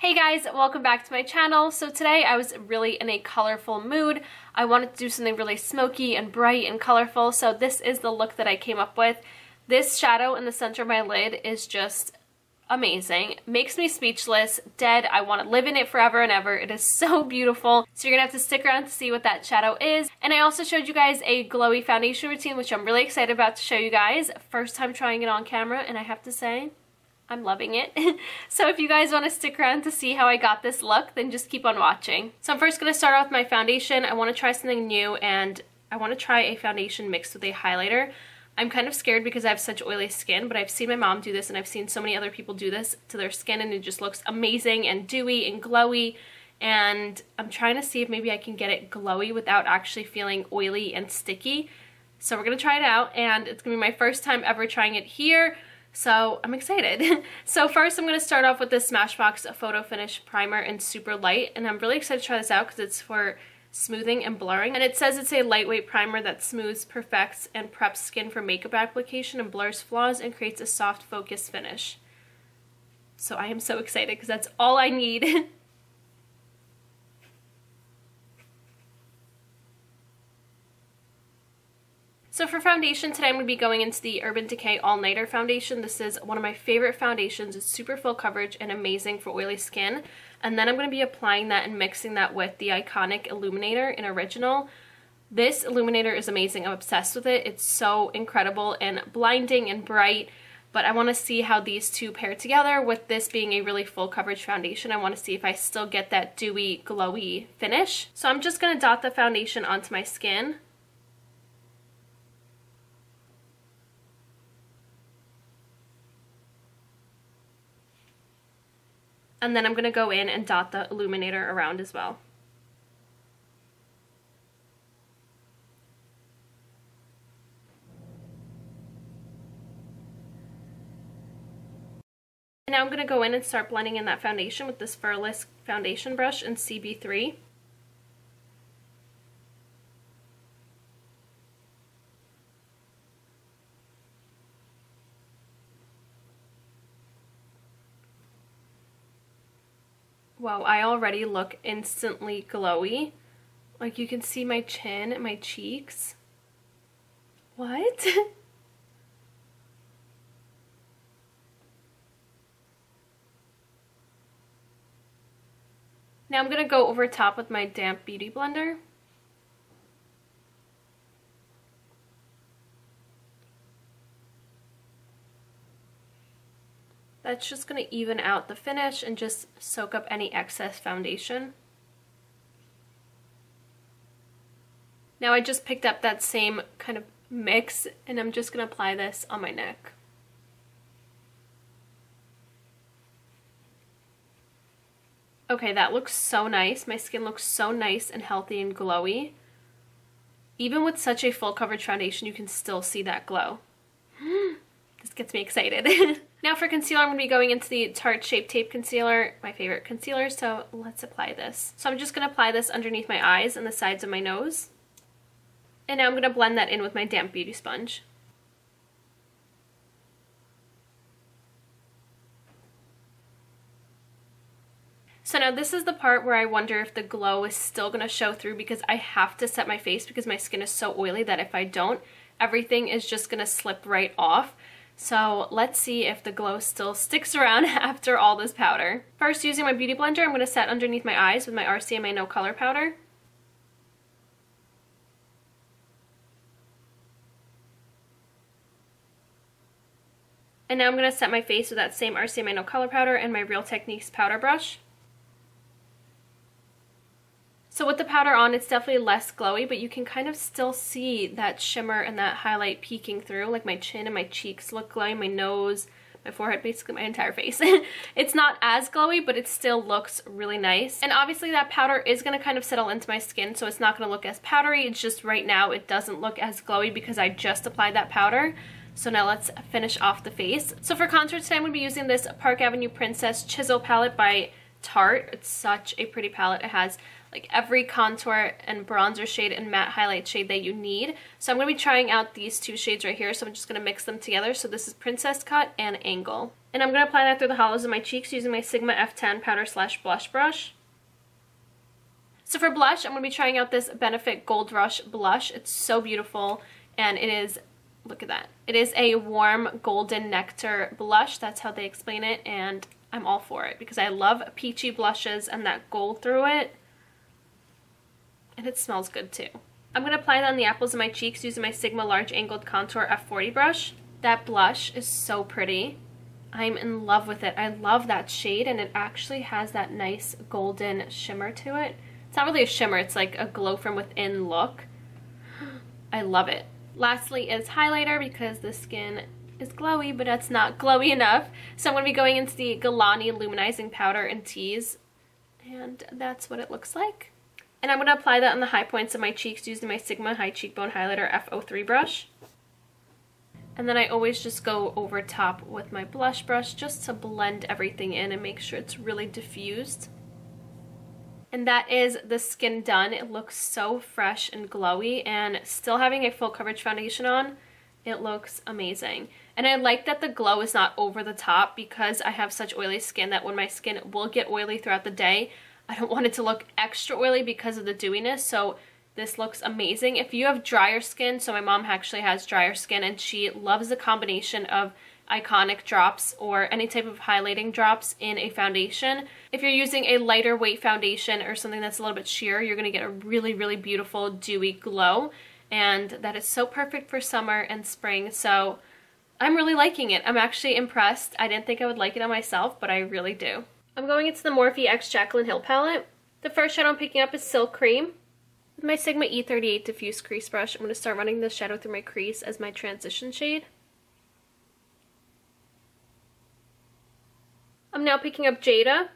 Hey guys, welcome back to my channel. So today I was really in a colorful mood. I wanted to do something really smoky and bright and colorful, so this is the look that I came up with. This shadow in the center of my lid is just amazing. Makes me speechless, dead. I want to live in it forever and ever. It is so beautiful. So you're gonna have to stick around to see what that shadow is. And I also showed you guys a glowy foundation routine, which I'm really excited about to show you guys. First time trying it on camera, and I have to say, I'm loving it. So if you guys want to stick around to see how I got this look, then just keep on watching. So I'm first going to start off with my foundation. I want to try something new, and I want to try a foundation mixed with a highlighter. I'm kind of scared because I have such oily skin, but I've seen my mom do this and I've seen so many other people do this to their skin, and it just looks amazing and dewy and glowy. And I'm trying to see if maybe I can get it glowy without actually feeling oily and sticky. So we're going to try it out, and it's going to be my first time ever trying it here. So I'm excited. So first I'm going to start off with this Smashbox Photo Finish Primer in Super Light, and I'm really excited to try this out because it's for smoothing and blurring. And it says it's a lightweight primer that smooths, perfects, and preps skin for makeup application and blurs flaws and creates a soft focus finish. So I am so excited because that's all I need. So for foundation today, I'm going to be going into the Urban Decay All Nighter foundation. This is one of my favorite foundations. It's super full coverage and amazing for oily skin. And then I'm going to be applying that and mixing that with the iconic Illuminator in Original. This illuminator is amazing. I'm obsessed with it. It's so incredible and blinding and bright. But I want to see how these two pair together with this being a really full coverage foundation. I want to see if I still get that dewy, glowy finish. So I'm just going to dot the foundation onto my skin. And then I'm going to go in and dot the illuminator around as well. And now I'm going to go in and start blending in that foundation with this Furless foundation brush in CB3. Wow, I already look instantly glowy. Like, you can see my chin and my cheeks. What? Now I'm going to go over top with my damp beauty blender. That's just going to even out the finish and just soak up any excess foundation. Now I just picked up that same kind of mix, and I'm just going to apply this on my neck. Okay, that looks so nice. My skin looks so nice and healthy and glowy. Even with such a full coverage foundation, you can still see that glow. This gets me excited. Now for concealer, I'm going to be going into the Tarte Shape Tape Concealer, my favorite concealer, so let's apply this. So I'm just going to apply this underneath my eyes and the sides of my nose. And now I'm going to blend that in with my damp beauty sponge. So now this is the part where I wonder if the glow is still going to show through, because I have to set my face because my skin is so oily that if I don't, everything is just going to slip right off. So let's see if the glow still sticks around after all this powder. First, using my beauty blender, I'm going to set underneath my eyes with my RCMA No Color Powder. And now I'm going to set my face with that same RCMA No Color Powder and my Real Techniques powder brush. So with the powder on, it's definitely less glowy, but you can kind of still see that shimmer and that highlight peeking through. Like, my chin and my cheeks look glowy, my nose, my forehead, basically my entire face. It's not as glowy, but it still looks really nice. And obviously that powder is going to kind of settle into my skin, so it's not going to look as powdery. It's just right now it doesn't look as glowy because I just applied that powder. So now let's finish off the face. So for contour today, I'm going to be using this Park Avenue Princess Chisel palette by Tarte. It's such a pretty palette. It has like every contour and bronzer shade and matte highlight shade that you need. So I'm going to be trying out these two shades right here, so I'm just going to mix them together. So this is Princess Cut and Angle. And I'm going to apply that through the hollows of my cheeks using my Sigma F10 powder / blush brush. So for blush, I'm going to be trying out this Benefit Gold Rush blush. It's so beautiful, and it is, look at that. It is a warm golden nectar blush. That's how they explain it, and I'm all for it because I love peachy blushes and that gold through it. And it smells good too. I'm going to apply that on the apples of my cheeks using my Sigma Large Angled Contour F40 brush. That blush is so pretty. I'm in love with it. I love that shade, and it actually has that nice golden shimmer to it. It's not really a shimmer, it's like a glow from within look. I love it. Lastly is highlighter because the skin is glowy, but it's not glowy enough. So I'm going to be going into the Gallany Luminizing Powder in Tease, and that's what it looks like. And I'm going to apply that on the high points of my cheeks using my Sigma High Cheekbone Highlighter F03 brush. And then I always just go over top with my blush brush just to blend everything in and make sure it's really diffused. And that is the skin done. It looks so fresh and glowy, and still having a full coverage foundation on, it looks amazing. And I like that the glow is not over the top because I have such oily skin that when my skin will get oily throughout the day, I don't want it to look extra oily because of the dewiness, so this looks amazing. If you have drier skin, so my mom actually has drier skin and she loves the combination of Iconic drops or any type of highlighting drops in a foundation. If you're using a lighter weight foundation or something that's a little bit sheer, you're going to get a really, really beautiful dewy glow, and that is so perfect for summer and spring. So I'm really liking it. I'm actually impressed. I didn't think I would like it on myself, but I really do. I'm going into the Morphe X Jaclyn Hill palette. The first shadow I'm picking up is Silk Cream. With my Sigma E38 diffuse crease brush, I'm going to start running this shadow through my crease as my transition shade. I'm now picking up Jada.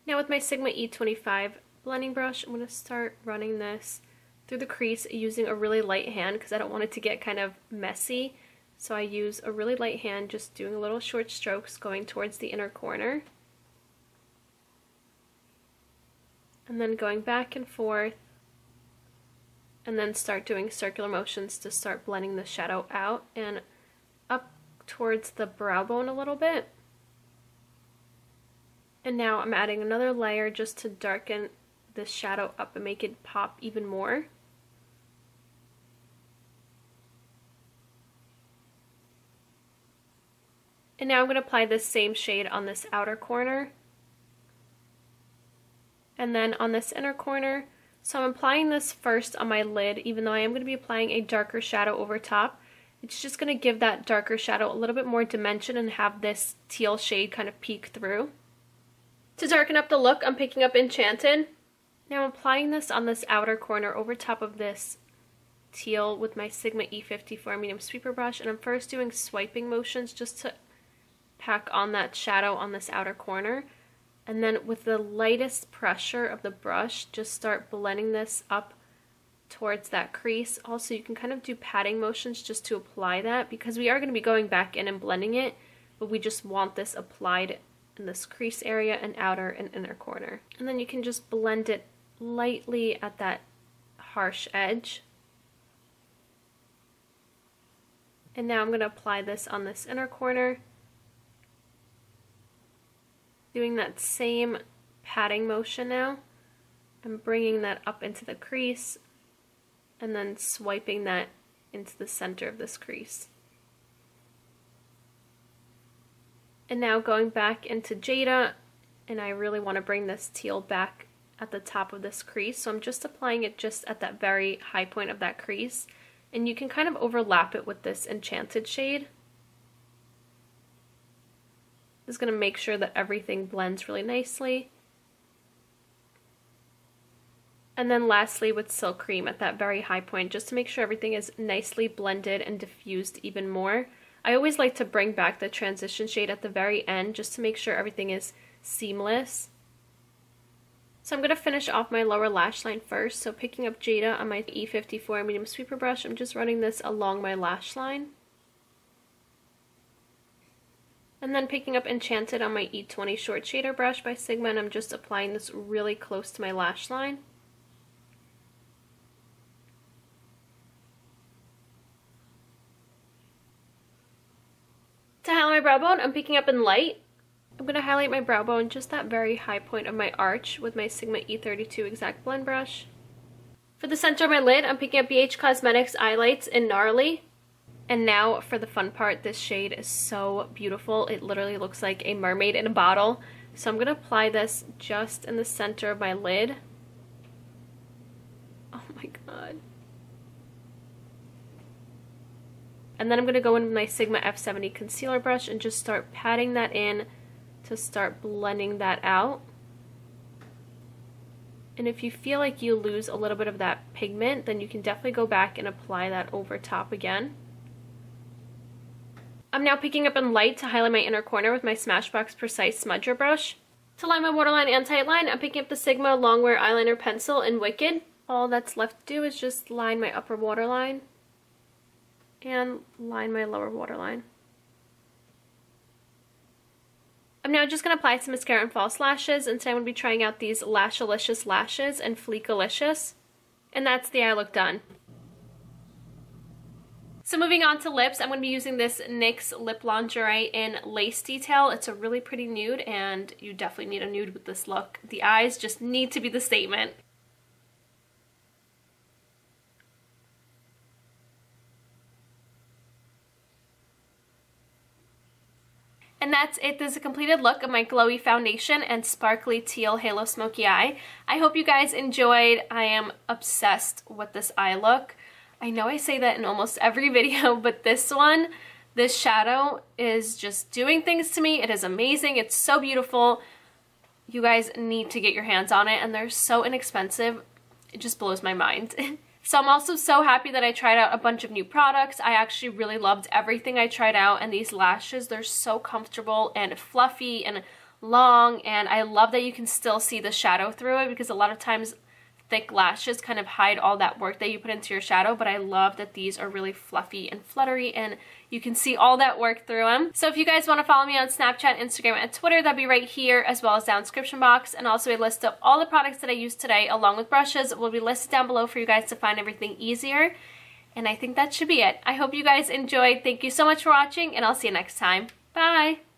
Now with my Sigma E25 blending brush, I'm going to start running this through the crease using a really light hand because I don't want it to get kind of messy. So I use a really light hand, just doing little short strokes going towards the inner corner. And then going back and forth. And then start doing circular motions to start blending the shadow out and up towards the brow bone a little bit. And now I'm adding another layer just to darken this shadow up and make it pop even more. And now I'm going to apply this same shade on this outer corner. And then on this inner corner. So I'm applying this first on my lid, even though I am going to be applying a darker shadow over top. It's just going to give that darker shadow a little bit more dimension and have this teal shade kind of peek through. To darken up the look, I'm picking up Enchanted. Now I'm applying this on this outer corner over top of this teal with my Sigma E54 medium sweeper brush, and I'm first doing swiping motions just to pack on that shadow on this outer corner. And then with the lightest pressure of the brush, just start blending this up towards that crease. Also, you can kind of do patting motions just to apply that because we are going to be going back in and blending it, but we just want this applied in this crease area and outer and inner corner. And then you can just blend it lightly at that harsh edge. And now I'm going to apply this on this inner corner, doing that same patting motion now. I'm bringing that up into the crease and then swiping that into the center of this crease. And now going back into Jada, and I really want to bring this teal back at the top of this crease, so I'm just applying it just at that very high point of that crease, and you can kind of overlap it with this Enchanted shade. This is going to make sure that everything blends really nicely. And then lastly with Silk Cream at that very high point, just to make sure everything is nicely blended and diffused even more. I always like to bring back the transition shade at the very end just to make sure everything is seamless. So I'm going to finish off my lower lash line first. So picking up Jada on my E54 medium sweeper brush, I'm just running this along my lash line. And then picking up Enchanted on my E20 short shader brush by Sigma, and I'm just applying this really close to my lash line. To highlight my brow bone, I'm picking up in Light. I'm going to highlight my brow bone, just that very high point of my arch, with my Sigma E32 Exact Blend brush. For the center of my lid, I'm picking up BH Cosmetics Eyelights in Gnarly. And now for the fun part, this shade is so beautiful. It literally looks like a mermaid in a bottle. So I'm going to apply this just in the center of my lid. Oh my god. And then I'm going to go in with my Sigma F70 concealer brush and just start patting that in to start blending that out. And if you feel like you lose a little bit of that pigment, then you can definitely go back and apply that over top again. I'm now picking up in Light to highlight my inner corner with my Smashbox Precise Smudger brush. To line my waterline and tight line, I'm picking up the Sigma Longwear Eyeliner Pencil in Wicked. All that's left to do is just line my upper waterline and line my lower waterline. I'm now just going to apply some mascara and false lashes, and today I'm going to be trying out these Lashalicious Lashes and Fleekalicious. And that's the eye look done. So moving on to lips, I'm going to be using this NYX Lip Lingerie in Lace Detail. It's a really pretty nude, and you definitely need a nude with this look. The eyes just need to be the statement. And that's it. This is a completed look of my glowy foundation and sparkly teal halo smoky eye. I hope you guys enjoyed. I am obsessed with this eye look. I know I say that in almost every video, but this one, this shadow is just doing things to me. It is amazing. It's so beautiful. You guys need to get your hands on it, and they're so inexpensive. It just blows my mind. So I'm also so happy that I tried out a bunch of new products. I actually really loved everything I tried out, and these lashes, they're so comfortable and fluffy and long, and I love that you can still see the shadow through it, because a lot of times thick lashes kind of hide all that work that you put into your shadow, but I love that these are really fluffy and fluttery and you can see all that work through them. So if you guys want to follow me on Snapchat, Instagram, and Twitter, that'd be right here, as well as down in the description box, and also a list of all the products that I used today along with brushes will be listed down below for you guys to find everything easier. And I think that should be it. I hope you guys enjoyed. Thank you so much for watching, and I'll see you next time. Bye!